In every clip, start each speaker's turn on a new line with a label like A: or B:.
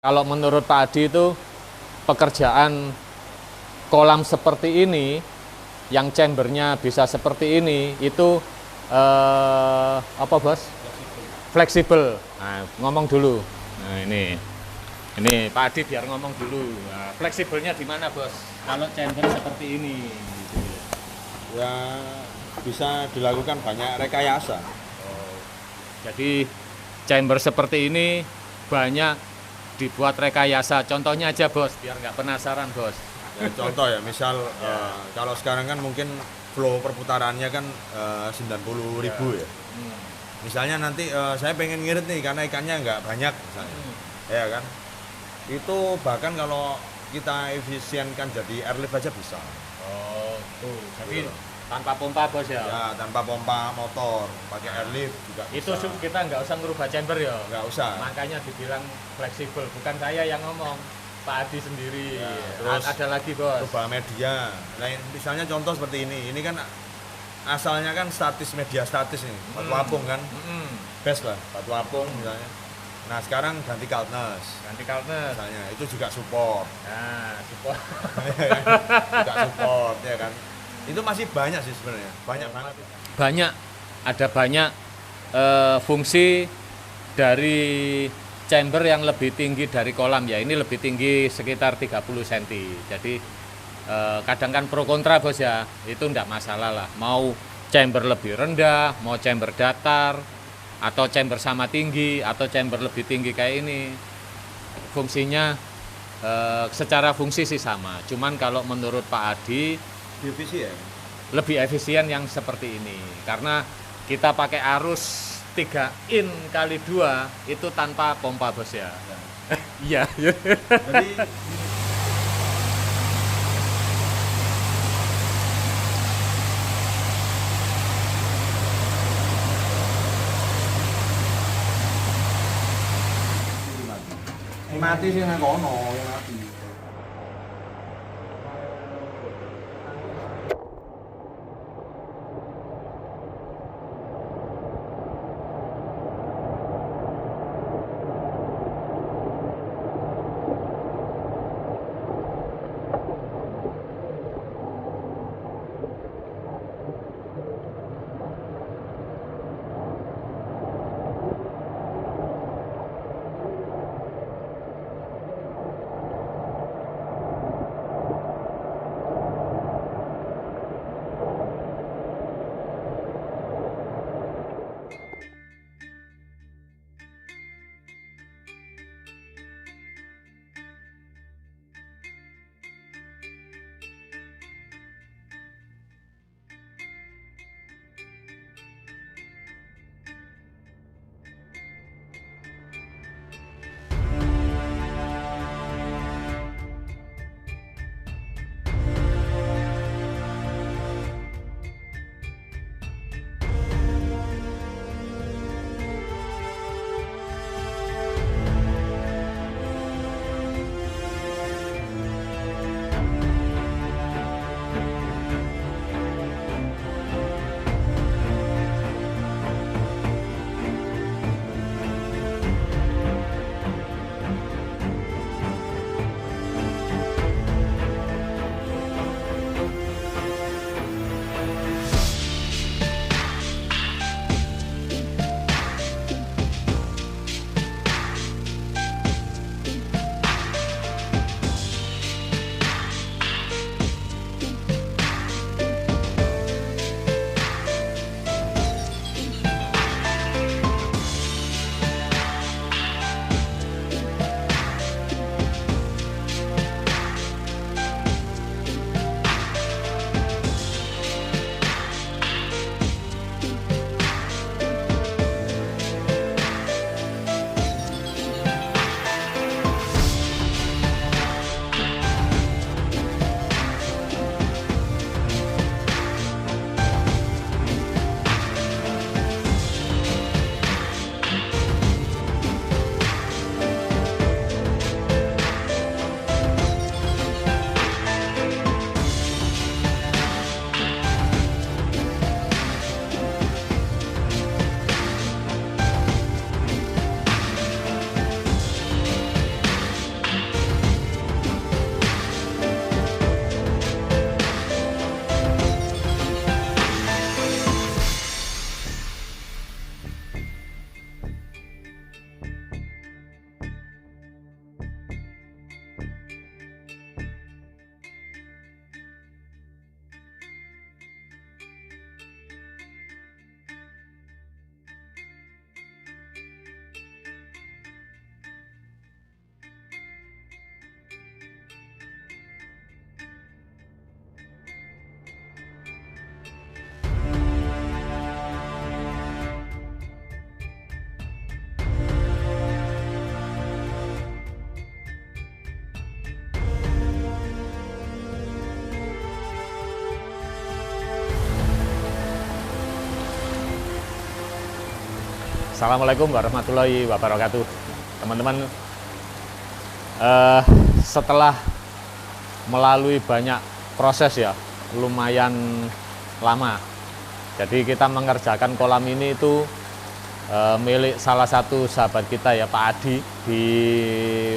A: Kalau menurut Pak Adi itu pekerjaan kolam seperti ini, yang chambernya bisa seperti ini, itu apa bos? Fleksibel. Nah, ngomong dulu. Nah ini Pak Adi biar ngomong dulu. Nah, fleksibelnya di mana bos? Kalau chamber seperti ini, gitu.
B: Ya bisa dilakukan banyak rekayasa.
A: Jadi chamber seperti ini banyak dibuat rekayasa. Contohnya aja bos, biar nggak penasaran bos.
B: Ya, contoh ya, misal kalau sekarang kan mungkin flow perputarannya kan 90.000 ya. Misalnya nanti saya pengen ngirit nih karena ikannya nggak banyak misalnya, ya kan. Itu bahkan kalau kita efisienkan jadi airlift aja bisa.
A: Oh, tuh. Jadi tanpa pompa bos ya?
B: Ya, tanpa pompa motor, pakai airlift juga
A: Itu
B: bisa.
A: kita nggak usah ngerubah chamber ya?
B: Nggak usah.
A: Makanya dibilang fleksibel, bukan saya yang ngomong, Pak Adi sendiri.
B: Ya, terus
A: ada lagi bos.
B: Rubah media. Lain misalnya contoh seperti ini. Ini kan asalnya kan statis, media statis nih, batu apung kan. Best lah, batu apung misalnya. Nah, sekarang ganti Kaltnes.
A: Ganti Kaltnes.
B: Misalnya itu juga support.
A: Nah, support.
B: Juga support ya kan. Itu masih banyak sih sebenarnya. Banyak banget.
A: Banyak, ada banyak fungsi dari chamber yang lebih tinggi dari kolam ya. Ini lebih tinggi sekitar 30 cm. Jadi kadang kan pro kontra bos ya. Itu enggak masalah lah. Mau chamber lebih rendah, mau chamber datar, atau chamber sama tinggi, atau chamber lebih tinggi kayak ini. Fungsinya secara fungsi sih sama. Cuman kalau menurut Pak Adi
B: Divisi ya.
A: lebih efisien yang seperti ini karena kita pakai arus 3 in kali 2 itu tanpa pompa bos ya. Iya.
B: Jadi mati sih nang kono, mati.
A: Assalamualaikum warahmatullahi wabarakatuh, teman-teman. Setelah melalui banyak proses ya, lumayan lama. Jadi kita mengerjakan kolam ini itu milik salah satu sahabat kita ya, Pak Adi, di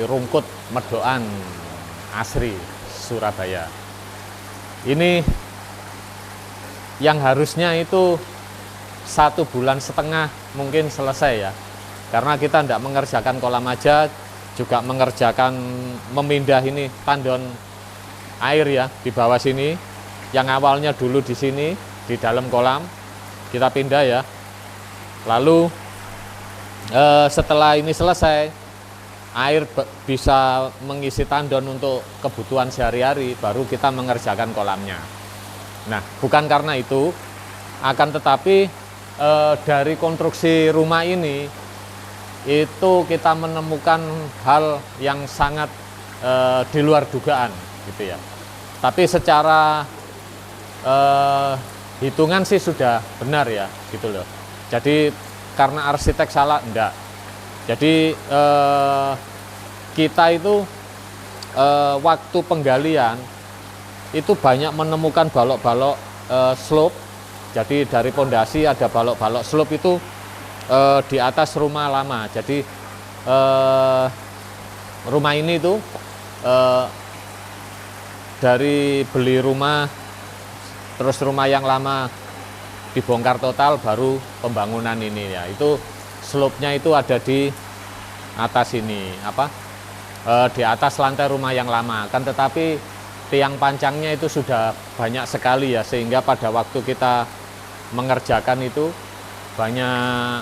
A: Rungkut Medokan Asri, Surabaya. Ini yang harusnya itu 1,5 bulan mungkin selesai ya, karena kita tidak mengerjakan kolam aja, juga mengerjakan memindah ini tandon air ya di bawah sini, yang awalnya dulu di sini di dalam kolam kita pindah ya. Lalu setelah ini selesai, air bisa mengisi tandon untuk kebutuhan sehari-hari, baru kita mengerjakan kolamnya. Nah, bukan karena itu, akan tetapi dari konstruksi rumah ini itu kita menemukan hal yang sangat di luar dugaan gitu ya. Tapi secara hitungan sih sudah benar ya gitu loh. Jadi karena arsitek salah enggak. Jadi kita itu waktu penggalian itu banyak menemukan balok-balok slope. Jadi dari pondasi ada balok-balok slope itu di atas rumah lama. Jadi rumah ini itu dari beli rumah, terus rumah yang lama dibongkar total, baru pembangunan ini ya. Itu slope-nya itu ada di atas ini, di atas lantai rumah yang lama. Kan tetapi tiang pancangnya itu sudah banyak sekali ya, sehingga pada waktu kita mengerjakan itu banyak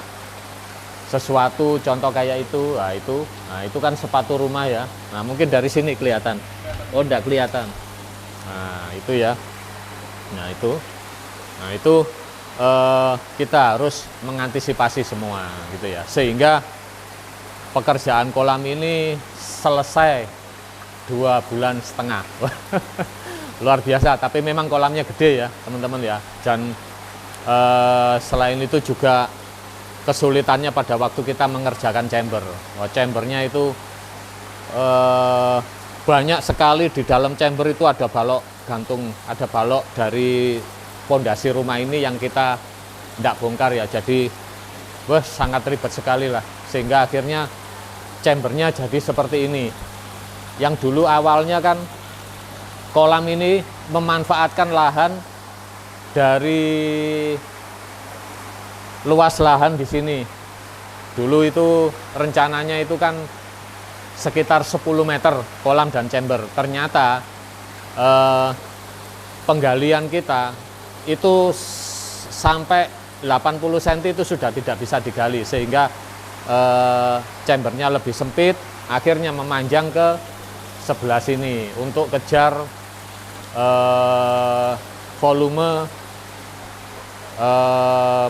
A: sesuatu, contoh kayak itu. Nah itu kan sepatu rumah ya. Nah mungkin dari sini kelihatan, oh enggak kelihatan. Nah itu ya, nah itu kita harus mengantisipasi semua gitu ya, sehingga pekerjaan kolam ini selesai 2,5 bulan. Luar biasa. Tapi memang kolamnya gede ya teman-teman ya. Dan selain itu juga kesulitannya pada waktu kita mengerjakan chamber. Chambernya itu banyak sekali. Di dalam chamber itu ada balok gantung, ada balok dari pondasi rumah ini yang kita tidak bongkar ya. Jadi sangat ribet sekali lah, sehingga akhirnya chambernya jadi seperti ini. Yang dulu awalnya kan kolam ini memanfaatkan lahan dari luas lahan di sini. Dulu itu rencananya itu kan sekitar 10 meter kolam dan chamber. Ternyata penggalian kita itu sampai 80 cm itu sudah tidak bisa digali, sehingga chambernya lebih sempit, akhirnya memanjang ke sebelah sini untuk kejar volume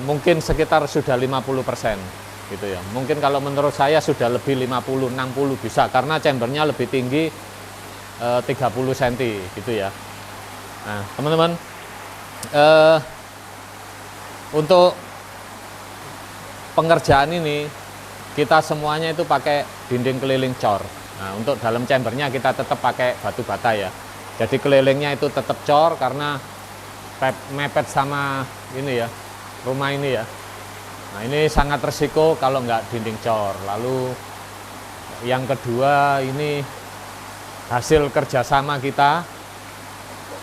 A: mungkin sekitar sudah 50% gitu ya. Mungkin kalau menurut saya sudah lebih 50-60 bisa, karena chambernya lebih tinggi 30 cm gitu ya. Nah teman-teman, untuk pengerjaan ini kita semuanya itu pakai dinding keliling cor. Nah untuk dalam chambernya kita tetap pakai batu bata ya. Jadi kelilingnya itu tetap cor karena mepet sama ini ya, rumah ini ya. Nah ini sangat resiko kalau nggak dinding cor. Lalu yang kedua, ini hasil kerjasama kita,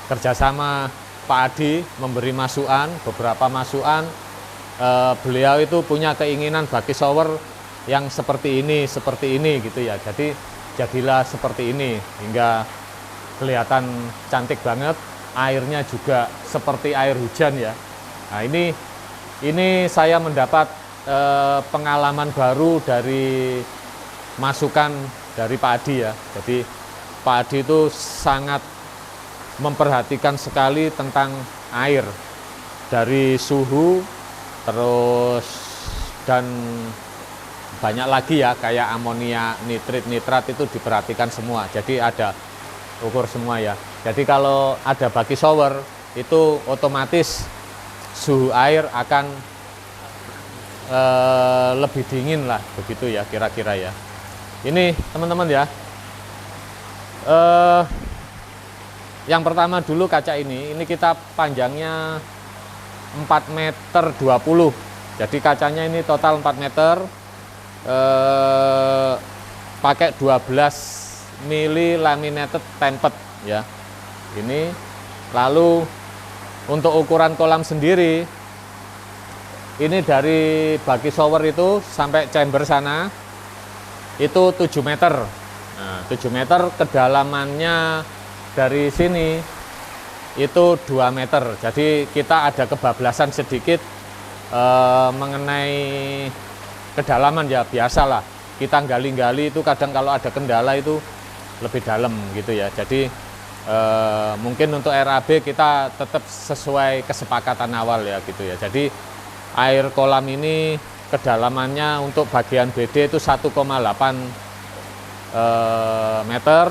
A: kerjasama Pak Adi memberi masukan, beberapa masukan. Beliau itu punya keinginan baki shower yang seperti ini gitu ya. Jadi jadilah seperti ini, hingga kelihatan cantik banget. Airnya juga seperti air hujan ya. Nah ini saya mendapat pengalaman baru dari masukan dari Pak Adi ya. Jadi Pak Adi itu sangat memperhatikan sekali tentang air, dari suhu, terus dan banyak lagi ya, kayak amonia, nitrat itu diperhatikan semua. Jadi ada ukur semua ya. Jadi kalau ada baki shower itu otomatis suhu air akan lebih dingin lah, begitu ya kira-kira ya. Ini teman-teman ya, yang pertama dulu kaca ini kita panjangnya 4,20 meter. Jadi kacanya ini total 4 meter, pakai 12 mili laminated tempered ya. Ini lalu untuk ukuran kolam sendiri, ini dari baki shower itu sampai chamber sana itu 7 meter. Nah, 7 meter, kedalamannya dari sini itu 2 meter. Jadi kita ada kebablasan sedikit mengenai kedalaman ya, biasalah. Kita gali-gali itu kadang kalau ada kendala itu lebih dalam gitu ya. Jadi mungkin untuk RAB kita tetap sesuai kesepakatan awal ya gitu ya. Jadi air kolam ini kedalamannya untuk bagian BD itu 1,8 meter,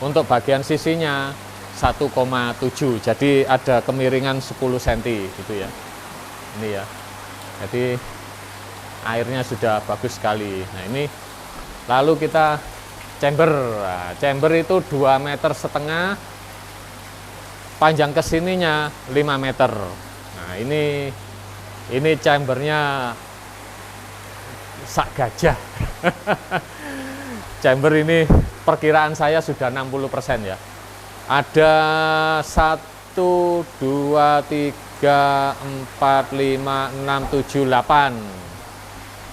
A: untuk bagian sisinya 1,7. Jadi ada kemiringan 10 cm gitu ya. Ini ya. Jadi airnya sudah bagus sekali. Nah, ini lalu kita chamber. Nah, chamber itu 2,5 meter, panjang kesininya 5 meter. Nah, ini chambernya sak gajah. Chamber ini perkiraan saya sudah 60% ya. Ada 1, 2, 3, 4, 5, 6, 7, 8.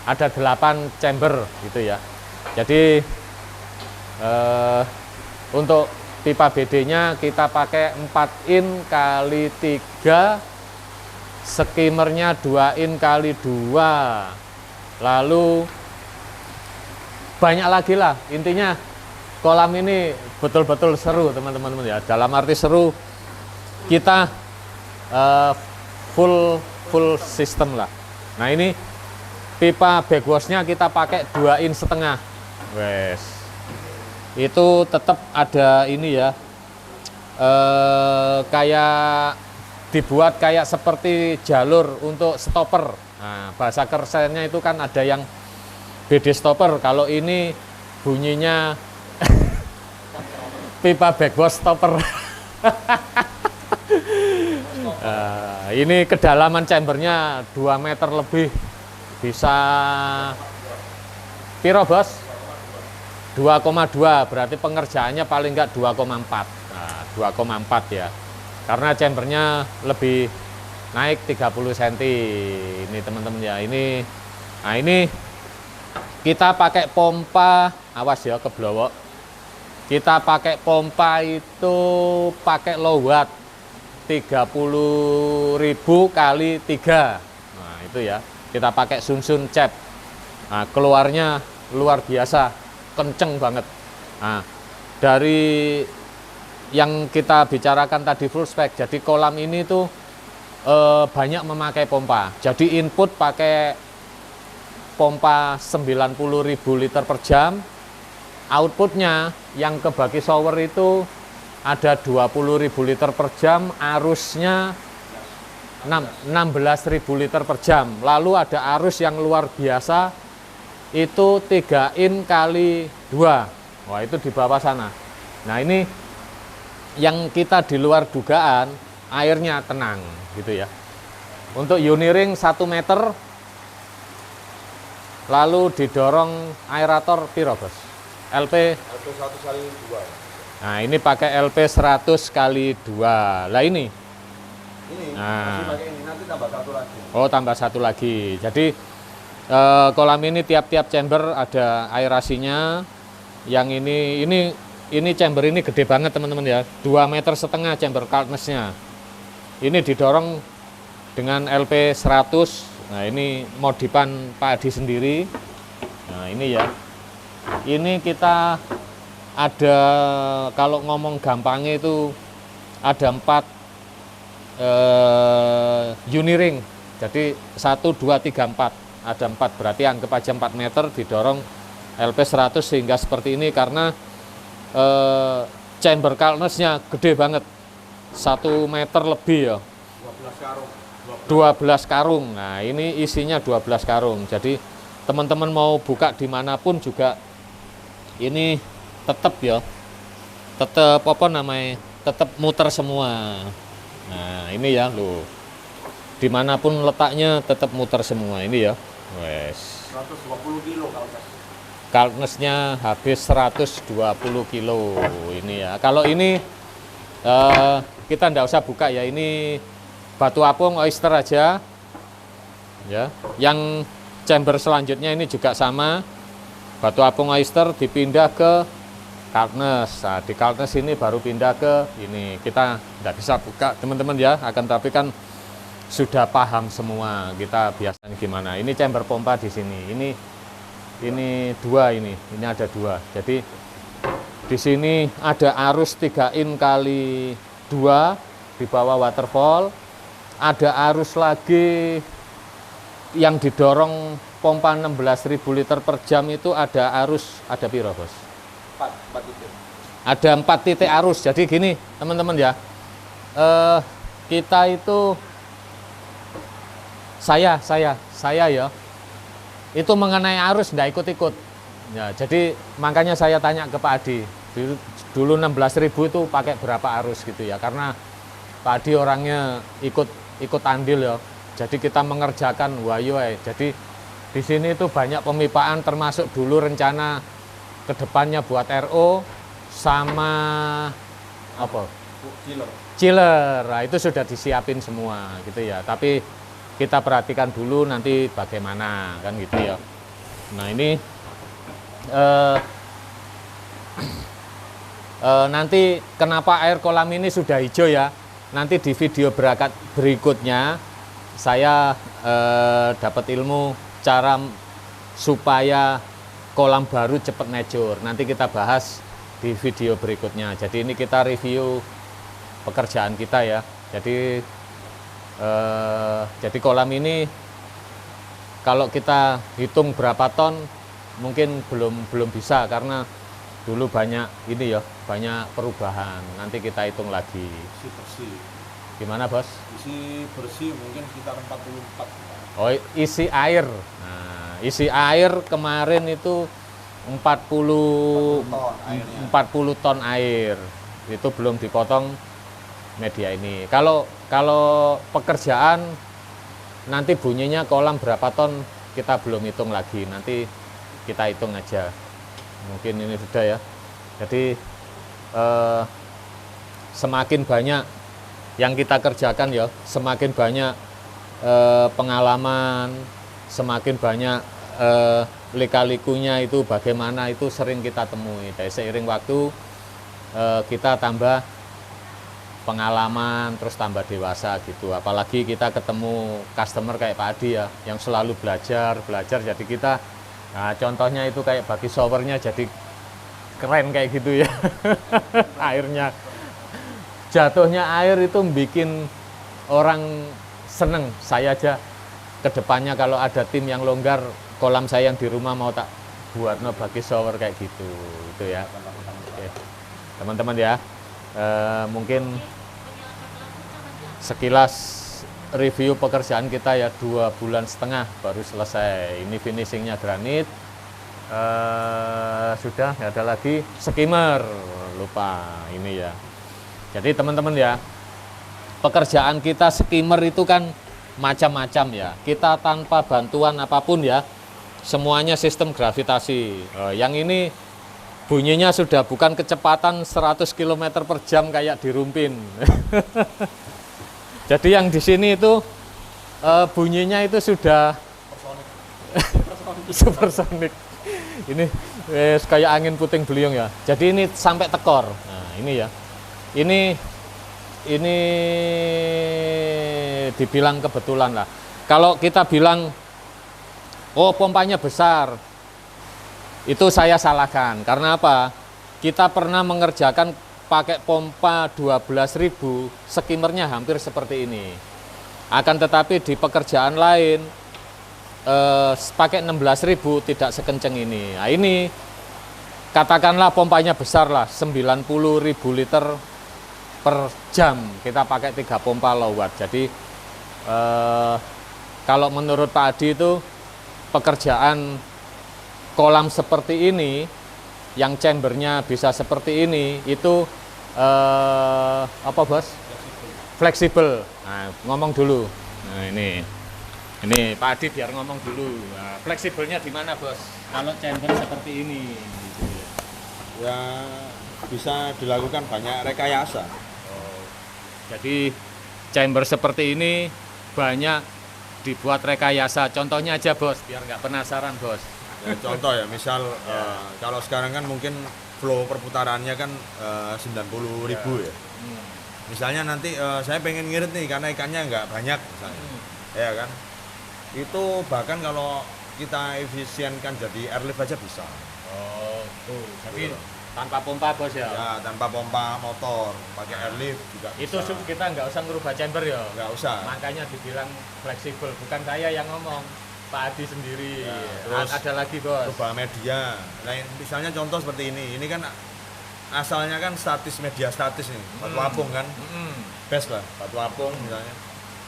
A: Ada 8 chamber gitu ya. Jadi untuk pipa BD-nya kita pakai 4 in kali 3, skimmernya 2 in kali 2. Lalu banyak lagi lah, intinya kolam ini betul-betul seru teman-teman ya. Dalam arti seru, kita full system lah. Nah, ini pipa backwash-nya kita pakai 2,5 in. Wes, itu tetap ada ini ya, kayak dibuat kayak seperti jalur untuk stopper. Nah, bahasa kerennya itu kan ada yang BD stopper. Kalau ini bunyinya pipa backwash stopper. Ini kedalaman chambernya 2 meter lebih, bisa piro bos? 2,2, berarti pengerjaannya paling enggak 2,4. Nah, 2,4 ya, karena chambernya lebih naik 30 cm. Ini teman-teman ya, nah ini kita pakai pompa, awas ya keblowok. Kita pakai pompa itu pakai low watt 30.000 kali 3. Nah, itu ya. Kita pakai Sunsun cap. Nah, keluarnya luar biasa, kenceng banget. Nah, dari yang kita bicarakan tadi full spec. Jadi kolam ini tuh banyak memakai pompa. Jadi input pakai pompa 90.000 liter per jam. Outputnya yang ke baki shower itu ada 20.000 liter per jam, arusnya 16.000 liter per jam. Lalu ada arus yang luar biasa, itu 3 in kali 2. Wah, itu di bawah sana. Nah, ini yang kita di luar dugaan, airnya tenang gitu ya. Untuk uniring 1 meter, lalu didorong aerator piro bos? LP
B: 100 kali 2.
A: Nah, ini pakai LP 100 kali 2. Lah ini
B: masih pakai ini, nanti tambah 1 lagi.
A: Oh, tambah 1 lagi. Jadi kolam ini tiap-tiap chamber ada aerasinya. Yang ini chamber ini gede banget teman-teman ya. 2,5 meter chamber coldness-nya. Ini didorong dengan LP 100. Nah, ini modifan Pak Adi sendiri. Nah, ini ya. Ini kita ada, kalau ngomong gampangnya itu ada 4 uniring. Jadi 1, 2, 3, 4. Ada 4, berarti anggap aja 4 meter didorong LP 100 sehingga seperti ini, karena chamber coldness-nya gede banget, 1 meter lebih ya.
B: 12 karung.
A: 12 karung. Nah, ini isinya 12 karung. Jadi teman-teman mau buka dimanapun juga ini tetap ya, tetap apa namanya, tetap muter semua. Nah, ini ya loh, dimanapun letaknya tetap muter semua ini ya. Wes.
C: 120 kilo
A: Kalnesnya habis 120 kilo ini ya. Kalau ini kita ndak usah buka ya, ini batu apung oyster aja ya. Yang chamber selanjutnya ini juga sama, batu apung oyster dipindah ke Kalnes. Nah, di Kalnes ini baru pindah ke ini. Kita ndak bisa buka teman-teman ya, akan tapi kan sudah paham semua kita biasanya gimana. Ini chamber pompa di sini. Ini dua, ini ada dua. Jadi di sini ada arus 3 in kali 2 di bawah waterfall. Ada arus lagi yang didorong pompa 16.000 liter per jam itu ada arus, ada piro bos?
C: 4 titik.
A: Ada 4 titik arus. Jadi gini teman-teman ya, kita itu saya ya itu mengenai arus nggak ikut-ikut ya. Jadi makanya saya tanya ke Pak Adi dulu 16.000 itu pakai berapa arus gitu ya, karena Pak Adi orangnya ikut andil ya. Jadi kita mengerjakan wayo. Jadi di sini itu banyak pemipaan, termasuk dulu rencana kedepannya buat RO sama apa? Chiller. Nah, itu sudah disiapin semua gitu ya. Tapi kita perhatikan dulu nanti bagaimana kan gitu ya. Nah, ini nanti kenapa air kolam ini sudah hijau ya, nanti di video berikutnya saya dapat ilmu cara supaya kolam baru cepat necur. Nanti kita bahas di video berikutnya. Jadi ini kita review pekerjaan kita ya. Jadi kolam ini kalau kita hitung berapa ton mungkin belum bisa, karena dulu banyak ini ya, banyak perubahan. Nanti kita hitung lagi.
C: Isi bersih.
A: Gimana bos?
C: Isi bersih mungkin sekitar 44.
A: Oh, isi air. Nah, isi air kemarin itu 40 ton air. Itu belum dipotong media ini. Kalau pekerjaan nanti bunyinya kolam berapa ton kita belum hitung lagi, nanti kita hitung aja. Mungkin ini sudah ya. Jadi semakin banyak yang kita kerjakan ya, semakin banyak pengalaman, semakin banyak lika-likunya itu bagaimana itu sering kita temui. Dari seiring waktu kita tambah pengalaman, terus tambah dewasa gitu. Apalagi kita ketemu customer kayak Pak Adi ya, yang selalu belajar. Jadi kita, nah contohnya itu kayak bagi showernya jadi keren kayak gitu ya. Airnya, jatuhnya air itu bikin orang seneng. Saya aja kedepannya kalau ada tim yang longgar, kolam saya yang di rumah mau tak buat bagi shower kayak gitu. Itu ya. Oke. Teman-teman ya, mungkin sekilas review pekerjaan kita ya, 2,5 bulan baru selesai. Ini finishingnya granit, sudah nggak ada lagi skimmer, lupa ini ya. Jadi teman-teman ya, pekerjaan kita skimmer itu kan macam-macam ya. Kita tanpa bantuan apapun ya, semuanya sistem gravitasi. Yang ini bunyinya sudah bukan kecepatan 100 km per jam kayak di Rumpin. Jadi yang di sini itu bunyinya itu sudah supersonik. Ini kayak angin puting beliung ya. Jadi ini sampai tekor. Nah, ini ya. Ini dibilang kebetulan lah. Kalau kita bilang, oh pompanya besar, itu saya salahkan. Karena apa? Kita pernah mengerjakan pakai pompa 12.000, skimmernya hampir seperti ini. Akan tetapi di pekerjaan lain pakai 16.000 tidak sekenceng ini. Nah, ini katakanlah pompanya besar lah, 90.000 liter per jam. Kita pakai 3 pompa low watt. Jadi eh, kalau menurut Pak Adi itu pekerjaan kolam seperti ini, yang chambernya bisa seperti ini, itu apa bos? Fleksibel. Nah, ngomong dulu. Nah, ini Pak Adi biar ngomong dulu. Nah, fleksibelnya di mana bos? Kalau chamber seperti ini.
B: Ya bisa dilakukan banyak rekayasa.
A: Jadi chamber seperti ini banyak dibuat rekayasa. Contohnya aja bos, biar nggak penasaran bos.
B: Ya, contoh ya, misal kalau sekarang kan mungkin flow perputarannya kan 90.000 ya. Misalnya nanti saya pengen ngirit nih karena ikannya nggak banyak misalnya, ya kan. Itu bahkan kalau kita efisienkan jadi airlift aja bisa.
A: Oh, tuh. Jadi tanpa pompa bos ya?
B: Ya, tanpa pompa motor, pakai airlift juga
A: Itu
B: bisa.
A: kita nggak usah ngerubah chamber ya?
B: Nggak usah.
A: Makanya dibilang fleksibel, bukan saya yang ngomong, Pak Adi sendiri.
B: Ya, terus
A: ada lagi bos.
B: Rubah media. Lain misalnya contoh seperti ini. Ini kan asalnya kan statis, media statis nih, batu apung kan. Best lah, batu apung misalnya.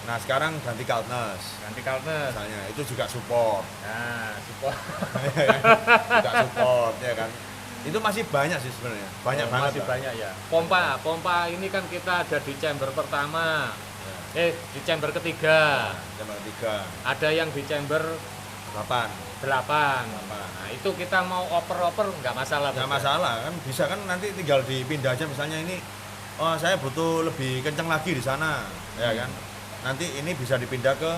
B: Nah, sekarang ganti Kaltnes.
A: Ganti Kaltnes.
B: Misalnya itu juga support.
A: Nah, support.
B: Juga support ya kan. Itu masih banyak sih sebenarnya. Banyak banget.
A: Masih
B: lah.
A: banyak ya. Pompa ini kan kita ada di chamber pertama. Di chamber ketiga.
B: Chamber 3,
A: Ada yang di chamber
B: 8.
A: 8. Nah, itu kita mau oper-oper nggak masalah.
B: Nggak
A: Bos, ya?
B: masalah kan, bisa kan nanti tinggal dipindah aja misalnya ini. Oh, saya butuh lebih kencang lagi di sana, ya kan. Nanti ini bisa dipindah ke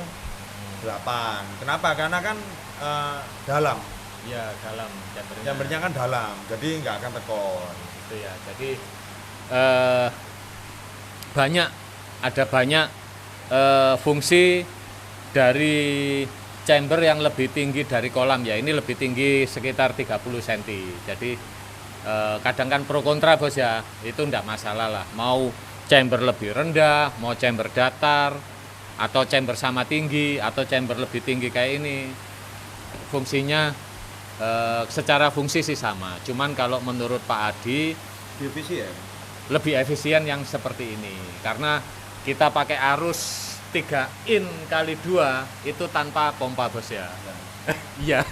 B: 8. Kenapa? Karena kan dalam.
A: Iya, dalam chambernya.
B: Chambernya kan dalam, jadi nggak akan tekon.
A: Gitu ya. Jadi ada banyak fungsi dari chamber yang lebih tinggi dari kolam ya. Ini lebih tinggi sekitar 30 cm. Jadi kadang kan pro kontra bos ya. Itu enggak masalah lah. Mau chamber lebih rendah, mau chamber datar, atau chamber sama tinggi, atau chamber lebih tinggi kayak ini. Fungsinya secara fungsi sih sama. Cuman kalau menurut Pak Adi
B: Divisi ya.
A: lebih efisien yang seperti ini. Karena kita pakai arus 3 in kali 2 itu tanpa pompa bos ya. Iya.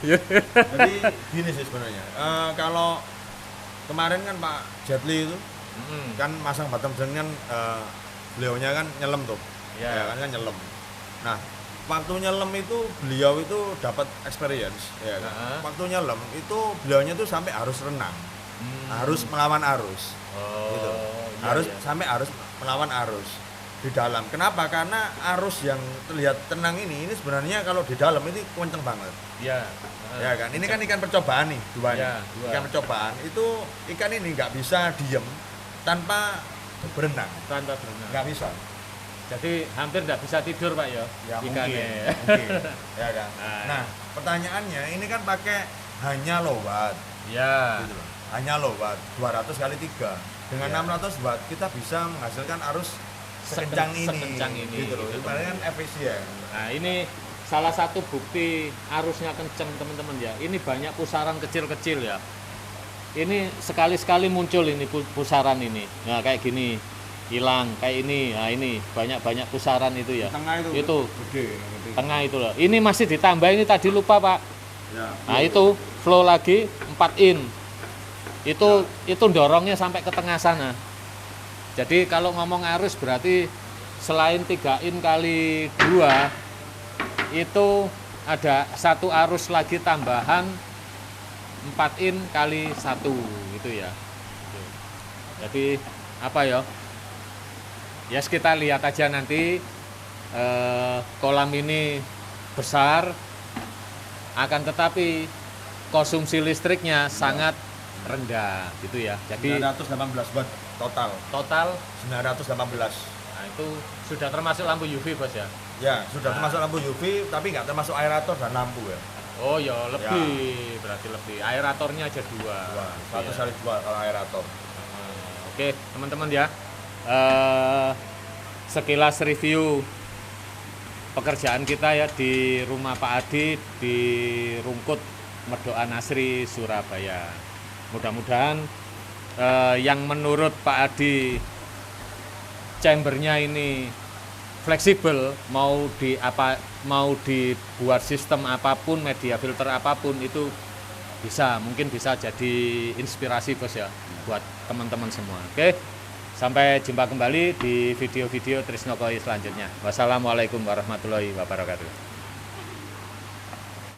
B: Jadi gini sih sebenarnya. Kalau kemarin kan Pak Jetli itu kan masang bottom drain kan beliaunya kan nyelam tuh.
A: Iya.
B: Ya kan nyelam. Nah, waktu nyelam itu beliau itu dapat experience ya kan. Waktu nyelam itu beliaunya tuh sampai harus renang. Harus melawan arus. Gitu. Harus sampai harus melawan arus di dalam. Kenapa? Karena arus yang terlihat tenang ini sebenarnya kalau di dalam ini kenceng banget.
A: Iya.
B: Ya kan, ini kan ikan percobaan nih, dua nih.
A: Ya, dua.
B: Ikan percobaan itu ikan ini nggak bisa diem tanpa berenang,
A: Tanpa berenang.
B: nggak bisa.
A: Jadi hampir nggak bisa tidur Pak ya, ikannya.
B: mungkin, ya kan.
A: Nah.
B: Nah, pertanyaannya ini kan pakai hanya low watt,
A: Ya.
B: gitu loh. Hanya low watt, 200 kali 3 dengan
A: Ya.
B: 600 watt kita bisa menghasilkan arus sekencang ini,
A: sekencang ini,
B: gitu loh.
A: gitu.
B: Itu kan efisien.
A: Nah ini salah satu bukti arusnya kenceng teman-teman ya. Ini banyak pusaran kecil-kecil ya. Ini sekali-sekali muncul ini pusaran ini. Nah kayak gini hilang kayak ini. Nah ini banyak-banyak pusaran itu ya.
B: Tengah itu,
A: Itu
B: gede.
A: tengah itu loh. Ini masih ditambah ini tadi lupa Pak.
B: Ya.
A: Nah itu flow lagi 4 in. Itu dorongnya sampai ke tengah sana. Jadi kalau ngomong arus berarti selain 3 in kali 2 itu ada satu arus lagi tambahan 4 in kali 1 gitu ya. Jadi apa ya? Ya kita lihat aja nanti kolam ini besar, akan tetapi konsumsi listriknya sangat rendah gitu ya. Jadi
B: 918 watt total.
A: total
B: 918.
A: nah itu sudah termasuk lampu UV bos ya.
B: Ya, sudah termasuk lampu UV tapi nggak termasuk aerator dan lampu ya.
A: Oh ya lebih, berarti lebih. Aeratornya aja 2.
B: Satu kali 2 kalau aerator.
A: Oke teman-teman ya, sekilas review pekerjaan kita ya di rumah Pak Adi di Rungkut Medokan Asri Surabaya. Mudah-mudahan yang menurut Pak Adi chambernya ini fleksibel, mau dibuat sistem apapun, media filter apapun itu mungkin bisa jadi inspirasi bos ya buat teman-teman semua. Oke, sampai jumpa kembali di video-video Trisno Koi selanjutnya. Wassalamualaikum warahmatullahi wabarakatuh.